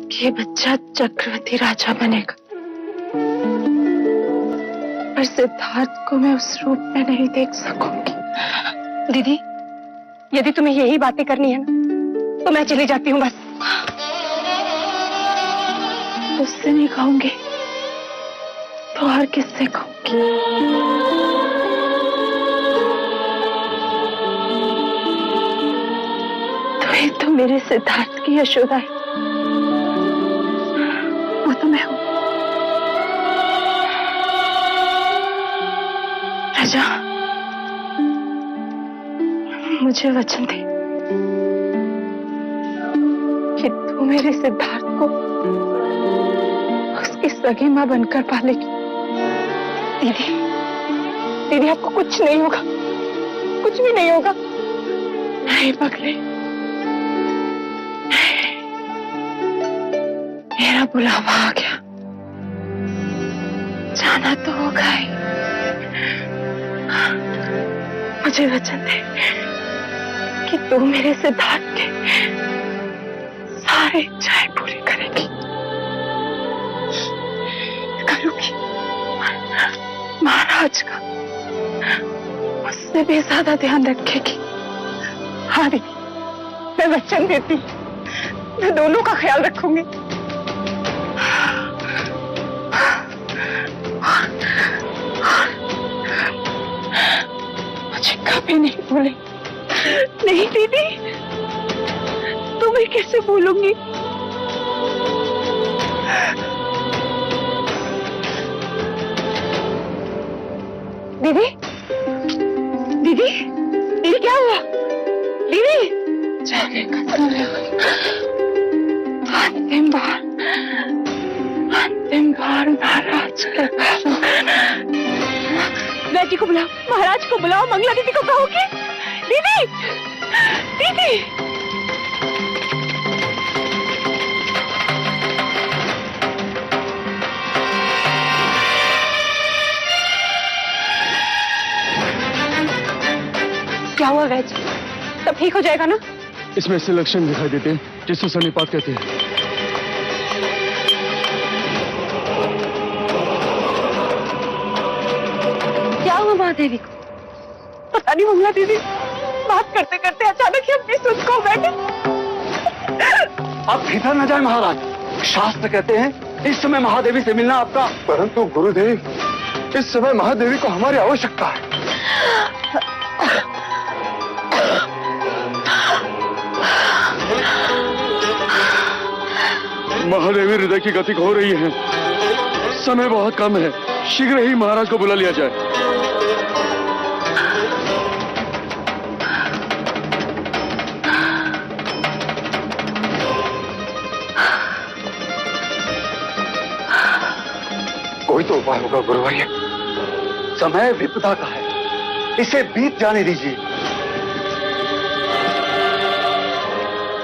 कि ये बच्चा चक्रवर्ती राजा बनेगा, पर सिद्धार्थ को मैं उस रूप में नहीं देख सकूंगी। दीदी, यदि तुम्हें यही बातें करनी है ना, तो मैं चली जाती हूँ बस। उससे नहीं कहूंगी तो और किससे कहूंगी? तो मेरे सिद्धार्थ की यशोदा है, वो तो मैं हूं। राजा, मुझे वचन दे कि तू मेरे सिद्धार्थ को उसकी सगी मां बनकर पालेगी। दीदी, दीदी आपको कुछ नहीं होगा, कुछ भी नहीं होगा। नहीं पगले, मेरा बुलावा आ गया, जाना तो होगा ही। मुझे वचन दे कि तू मेरे सिद्धार्थ के सारे इच्छाएं पूरी करेगी। करूंगी। महाराज का उससे भी ज्यादा ध्यान रखेगी। हाँ दीदी, मैं वचन देती, मैं दोनों का ख्याल रखूंगी। मुझे कभी नहीं भूले। नहीं दीदी, तुम्हें कैसे भूलूंगी? दीदी, दीदी, दीदी क्या हुआ? दीदी, जाने का समय, अंतिम बार महाराज का। जी को बुलाओ, महाराज को बुलाओ, मंगला दीदी को कहोगे? दीदी, दीदी। क्या हुआ वैज? सब ठीक हो जाएगा ना? इसमें ऐसे लक्षण दिखाई देते हैं जिसको सन्निपात कहते हैं। क्या हुआ महादेवी को? पता नहीं मंगला दीदी, बात करते करते अचानक ही अपनी सुध खो बैठे। आप भीतर न जाए महाराज, शास्त्र कहते हैं इस समय महादेवी से मिलना आपका। परंतु गुरुदेव, इस समय महादेवी को हमारी आवश्यकता है। महादेवी हृदय की गति हो रही है, समय बहुत कम है, शीघ्र ही महाराज को बुला लिया जाए। कोई तो उपाय होगा गुरुवर्य, समय विपदा का है, इसे बीत जाने दीजिए।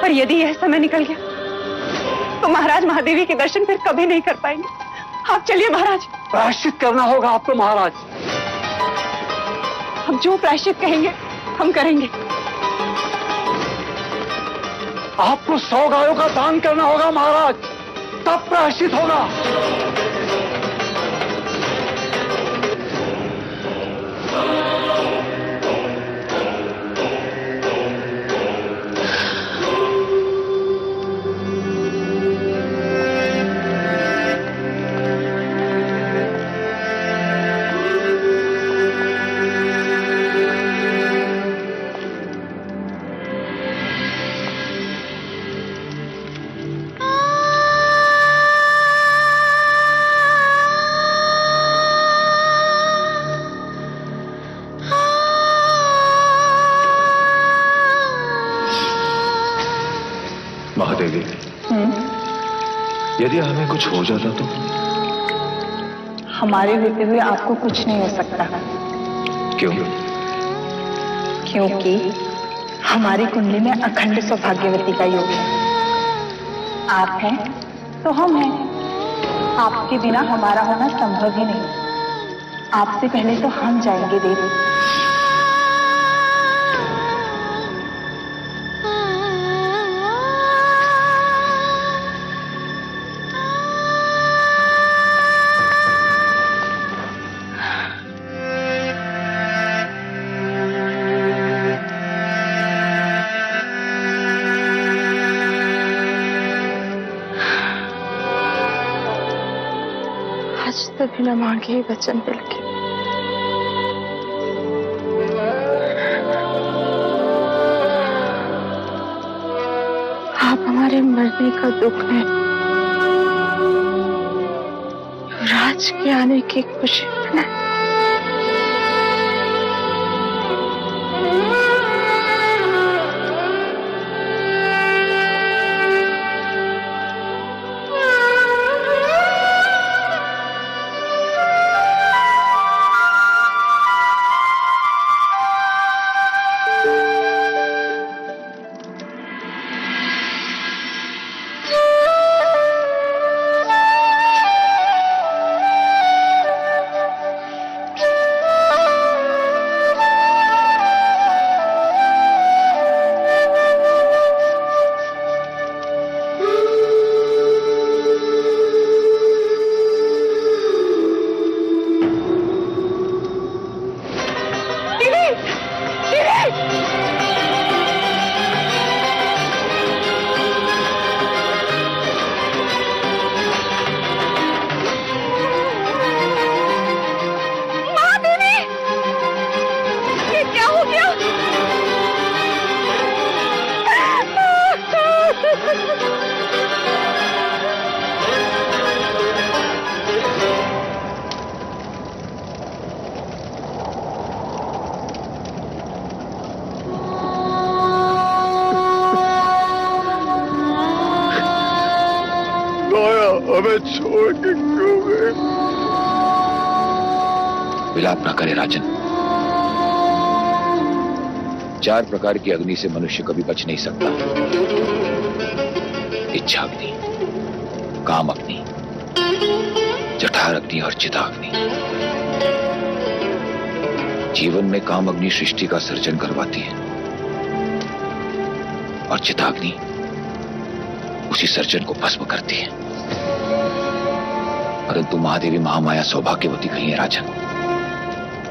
पर यदि यह समय निकल गया तो महाराज महादेवी के दर्शन फिर कभी नहीं कर पाएंगे। आप चलिए महाराज। प्रायश्चित करना होगा आपको महाराज। हम जो प्रायश्चित कहेंगे हम करेंगे। आपको 100 गायों का दान करना होगा महाराज, तब प्रायश्चित होगा। महादेवी, यदि हमें कुछ हो जाता तो? हमारे होते हुए आपको कुछ नहीं हो सकता। क्यों? क्योंकि हमारी कुंडली में अखंड सौभाग्यवती का योग है। आप हैं तो हम हैं, आपके बिना हमारा होना संभव ही नहीं। आपसे पहले तो हम जाएंगे देवी। तो बिना मांगे ही वचन दिल के। आप हमारे मरने का दुख है, राज के आने की खुशी मनाएं। हमें छोड़ के क्यों गए? विलाप न करे राजन। 4 प्रकार की अग्नि से मनुष्य कभी बच नहीं सकता। इच्छा अग्नि, काम अग्नि, जठार अग्नि और चिताग्नि। जीवन में काम अग्नि सृष्टि का सर्जन करवाती है और चिताग्नि उसी सर्जन को भस्म करती है। परंतु महादेवी महामाया सौभाग्यवती गई है राजन।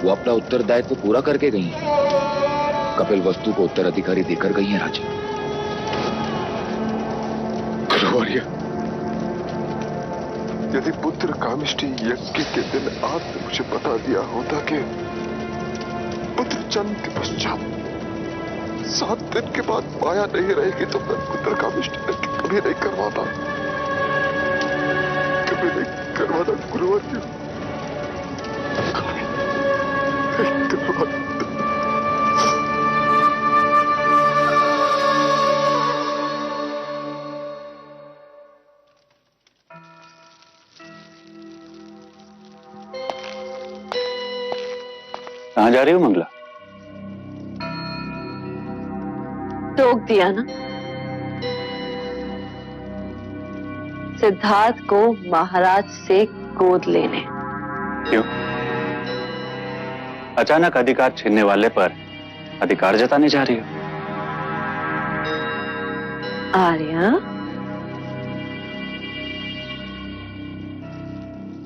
वो अपना उत्तरदायित्व पूरा करके गई है। कपिल वस्तु को उत्तराधिकारी देकर गई है राजन। गुरुवर्य, यदि पुत्र कामिष्ठी यज्ञ के दिन आपने मुझे बता दिया होता कि पुत्र जन्म के पश्चात 7 दिन के बाद माया नहीं रहेगी, तो मैं पुत्र कामिष्ठी यज्ञ कभी नहीं करवाता, कभी नहीं करवाता गुरुवर्य, कभी नहीं करवाता। कहाँ जा रही हो मंगला? रोक दिया ना। सिद्धार्थ को महाराज से गोद लेने। क्यों? अचानक अधिकार छीनने वाले पर अधिकार जताने जा रही हो? आर्या,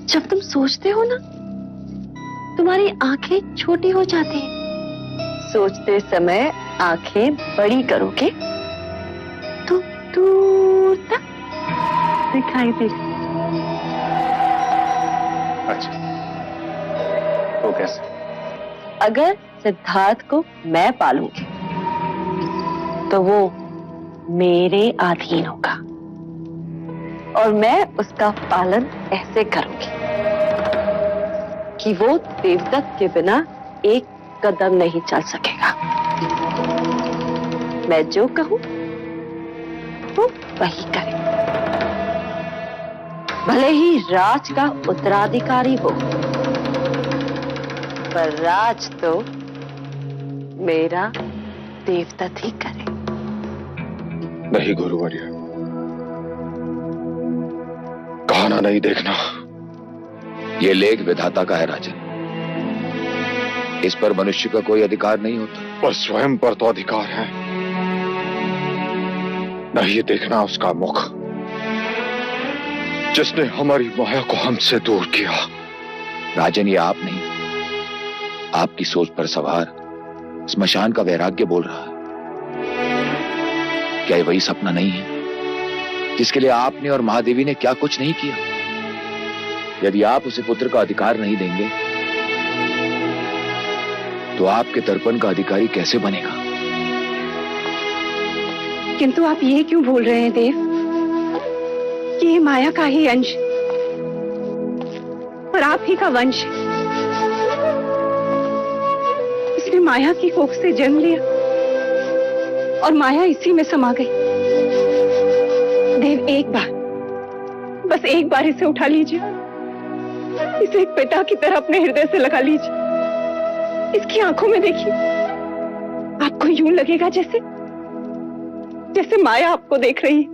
जब तुम सोचते हो ना, तुम्हारी आंखें छोटी हो जाती हैं। सोचते समय आंखें बड़ी करोगे तो दूर तक दिखाई दे। अच्छा, तो कैसे? अगर सिद्धार्थ को मैं पालूंगी तो वो मेरे अधीन होगा और मैं उसका पालन ऐसे करूंगी कि वो देवदत्त के बिना एक कदम नहीं चल सकेगा। मैं जो कहूं वो वही करे, भले ही राज का उत्तराधिकारी हो, पर राज तो मेरा देवदत्त ही करे। नहीं गुरुवर्य, कहना नहीं देखना। ये लेख विधाता का है राजन। इस पर मनुष्य का कोई अधिकार नहीं होता। पर स्वयं पर तो अधिकार है। नहीं देखना उसका मुख, जिसने हमारी माया को हमसे दूर किया। राजन, ये आप नहीं, आपकी सोच पर सवार स्मशान का वैराग्य बोल रहा है। क्या ये वही सपना नहीं है जिसके लिए आपने और महादेवी ने क्या कुछ नहीं किया? यदि आप उसे पुत्र का अधिकार नहीं देंगे तो आपके तर्पण का अधिकारी कैसे बनेगा? किंतु आप ये क्यों बोल रहे हैं देव कि ये माया का ही अंश और आप ही का वंश? इसने माया की कोख से जन्म लिया और माया इसी में समा गई। देव, एक बार, बस एक बार इसे उठा लीजिए, इसे एक पिता की तरह अपने हृदय से लगा लीजिए। इसकी आंखों में देखिए, आपको यूं लगेगा जैसे जैसे माया आपको देख रही है।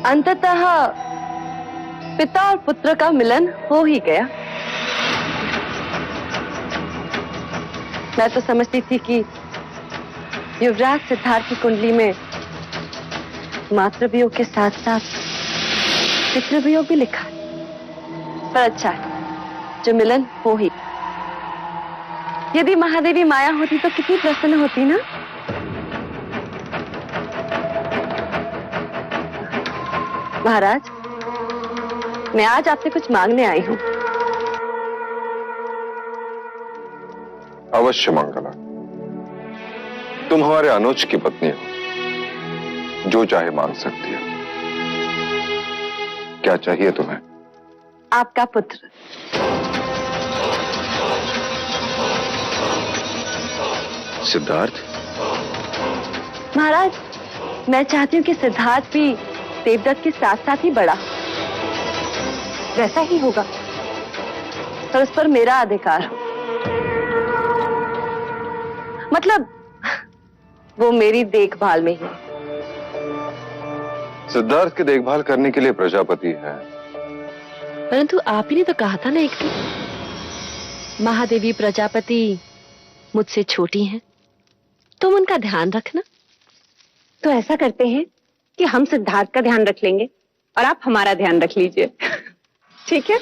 अंततः पिता और पुत्र का मिलन हो ही गया। मैं तो समझती थी कि युवराज सिद्धार्थ की कुंडली में मातृवियोग के साथ साथ पितृवियोग भी लिखा है, पर अच्छा है जो मिलन हो ही। यदि महादेवी माया होती तो कितनी प्रसन्न होती ना। महाराज, मैं आज आपसे कुछ मांगने आई हूँ। अवश्य मंगला, तुम हमारे अनुज की पत्नी हो, जो चाहे मांग सकती हो। क्या चाहिए तुम्हें? आपका पुत्र। सिद्धार्थ? महाराज, मैं चाहती हूँ कि सिद्धार्थ भी देवदत्त के साथ साथ ही बड़ा, वैसा ही होगा, पर उस पर मेरा अधिकार हो। मतलब वो मेरी देखभाल में ही। सिद्धार्थ की देखभाल करने के लिए प्रजापति है। परंतु आप ही ने तो कहा था ना एक दिन, महादेवी प्रजापति मुझसे छोटी हैं, तुम उनका ध्यान रखना। तो ऐसा करते हैं कि हम सिद्धार्थ का ध्यान रख लेंगे और आप हमारा ध्यान रख लीजिए। ठीक है?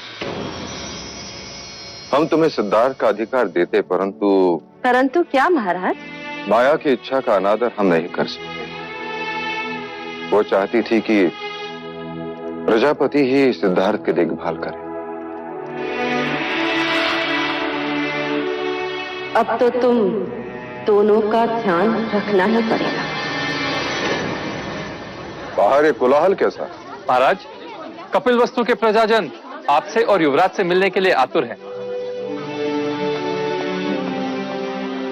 हम तुम्हें सिद्धार्थ का अधिकार देते, परंतु क्या महाराज? माया की इच्छा का अनादर हम नहीं कर सकते। वो चाहती थी कि प्रजापति ही सिद्धार्थ की देखभाल करे। अब तो तुम दोनों का ध्यान रखना ही पड़ेगा। बाहर ये कोलाहल कैसा? महाराज, कपिलवस्तु के प्रजाजन आपसे और युवराज से मिलने के लिए आतुर हैं।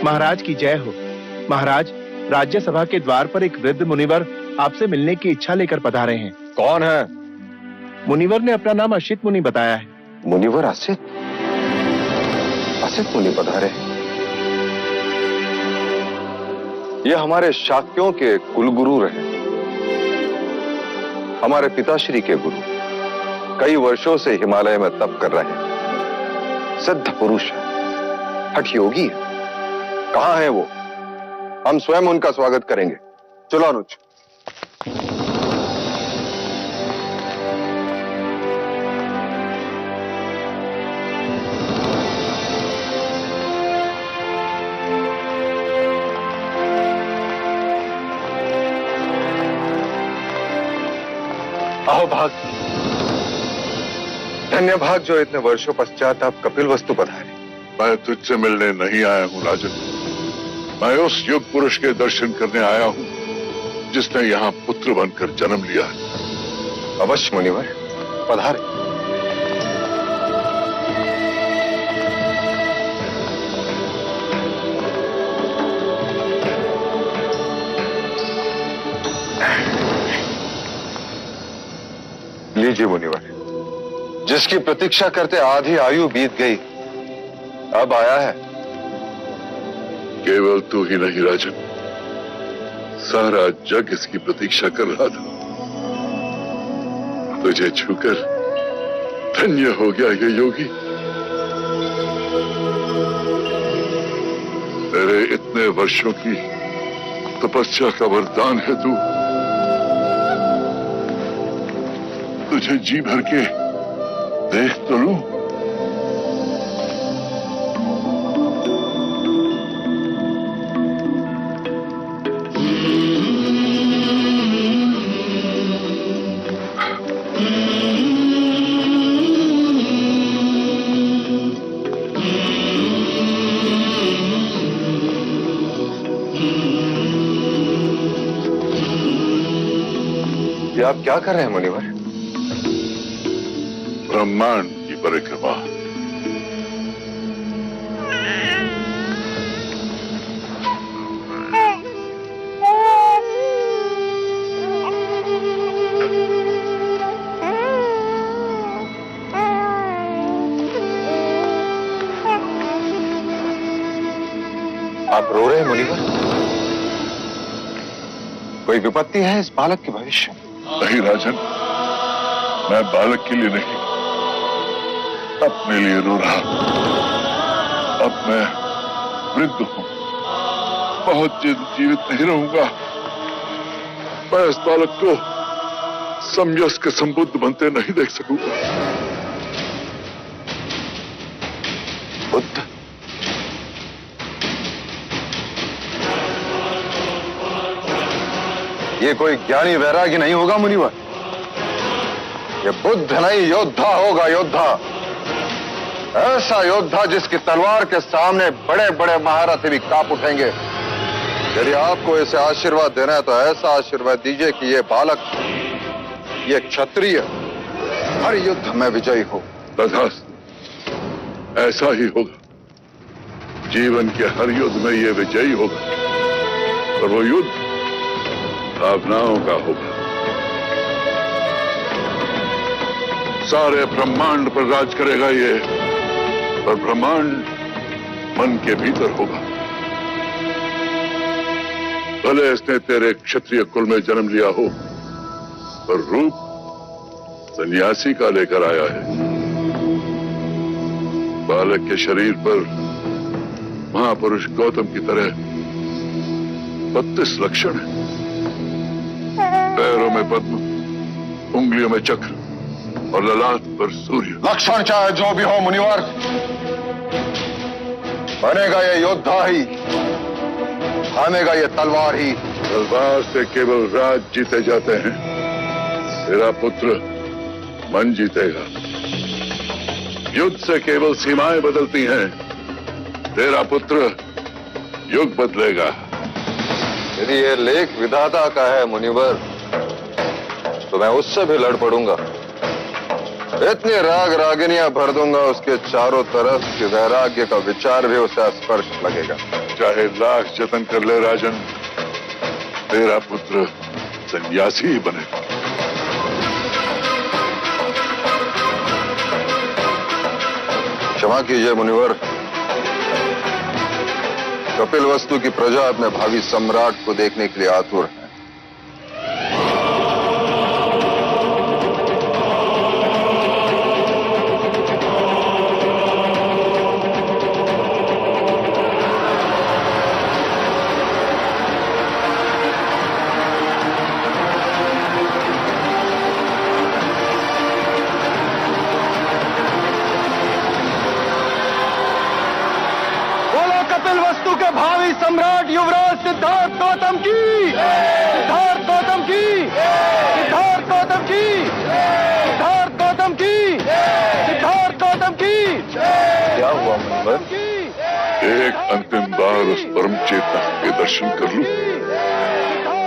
महाराज की जय हो। महाराज, राज्यसभा के द्वार पर एक वृद्ध मुनिवर आपसे मिलने की इच्छा लेकर पधारे हैं। कौन है? मुनिवर ने अपना नाम असित मुनि बताया है। मुनिवर असित? असित मुनि पधारे? ये हमारे शाक्यों के कुलगुरु रहे, हमारे पिताश्री के गुरु। कई वर्षों से हिमालय में तप कर रहे हैं। सिद्ध पुरुष है, हठ योगी है। कहां है वो? हम स्वयं उनका स्वागत करेंगे। चलो अनुज। आओ भाग। धन्य भाग जो इतने वर्षों पश्चात आप कपिलवस्तु पधारे। मैं तुझसे मिलने नहीं आया हूं राजन, मैं उस युग पुरुष के दर्शन करने आया हूं जिसने यहां पुत्र बनकर जन्म लिया है। अवश्य मुनिवर, पधारे। लीजिए मुनिवर, जिसकी प्रतीक्षा करते आधी आयु बीत गई, अब आया है। केवल तू ही नहीं राजन, सारा जग इसकी प्रतीक्षा कर रहा था। तुझे छूकर धन्य हो गया ये योगी। तेरे इतने वर्षों की तपस्या का वरदान है तू। तुझे जी भर के देख तो लूं। ये आप क्या कर रहे हैं मुनिवर? ब्रह्मांड की परिक्रमा। आप रो रहे हैं मुनिवर? कोई विपत्ति है इस बालक के भविष्य? नहीं राजन, मैं बालक के लिए नहीं, अपने लिए रो रहा। अब मैं वृद्ध हूं, बहुत जीवित नहीं रहूंगा। मैं इस बालक को समयस्क संबुद्ध बनते नहीं देख सकूंगा। बुद्ध? ये कोई ज्ञानी वैरागी नहीं होगा मुनिवर। ये बुद्ध नहीं, योद्धा होगा, योद्धा। ऐसा योद्धा जिसकी तलवार के सामने बड़े बड़े महारथी भी कांप उठेंगे। यदि आपको इसे आशीर्वाद देना है तो ऐसा आशीर्वाद दीजिए कि ये बालक, ये क्षत्रिय हर युद्ध में विजयी हो। तथास्तु, ऐसा ही होगा। जीवन के हर युद्ध में ये विजयी होगा, और वो युद्ध भावनाओं का होगा। सारे ब्रह्मांड पर राज करेगा ये, और ब्रह्मांड मन के भीतर होगा। भले इसने तेरे क्षत्रिय कुल में जन्म लिया हो, पर रूप सन्यासी का लेकर आया है। बालक के शरीर पर महापुरुष गौतम की तरह 32 लक्षण है। पैरों में पद्म, उंगलियों में चक्र और ललाट पर सूर्य। लक्षण चाहे जो भी हो मुनिवर, बनेगा ये योद्धा ही, थामेगा ये तलवार ही। तलवार से केवल राज जीते जाते हैं। तेरा पुत्र मन जीतेगा। युद्ध से केवल सीमाएं बदलती हैं। तेरा पुत्र युग बदलेगा। यदि ये लेख विधाता का है मुनिवर, तो मैं उससे भी लड़ पड़ूंगा। इतनी राग रागिनियां भर दूंगा उसके चारों तरफ कि वैराग्य का विचार भी उसे स्पर्श लगेगा। चाहे लाख जतन कर ले राजन, तेरा पुत्र सन्यासी ही बनेगा। क्षमा कीजिए मुनिवर, कपिलवस्तु की प्रजा अपने भावी सम्राट को देखने के लिए आतुर है। कपिलवस्तु के भावी सम्राट युवराज सिद्धार्थ गौतम की, सिद्धार्थ गौतम की, सिद्धार्थ गौतम की, सिद्धार्थ गौतम की, सिद्धार्थ गौतम की। क्या हुआ मुनिवर? एक अंतिम बार उस परम चेता के दर्शन कर लूं,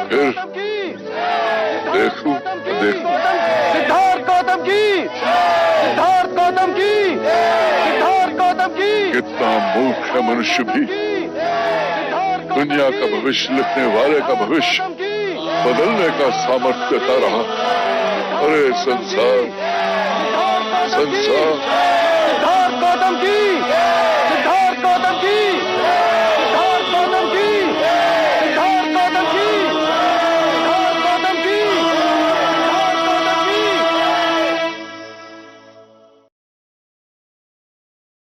फिर देखूं देखूं। सिद्धार्थ गौतम की, सिद्धार्थ गौतम की, सिद्धार्थ गौतम की। कितना मूर्ख है मनुष्य भी, दुनिया का भविष्य लिखने वाले का भविष्य बदलने का सामर्थ्य देता रहा। अरे संसार, संसार। सिद्धार्थ गौतम की।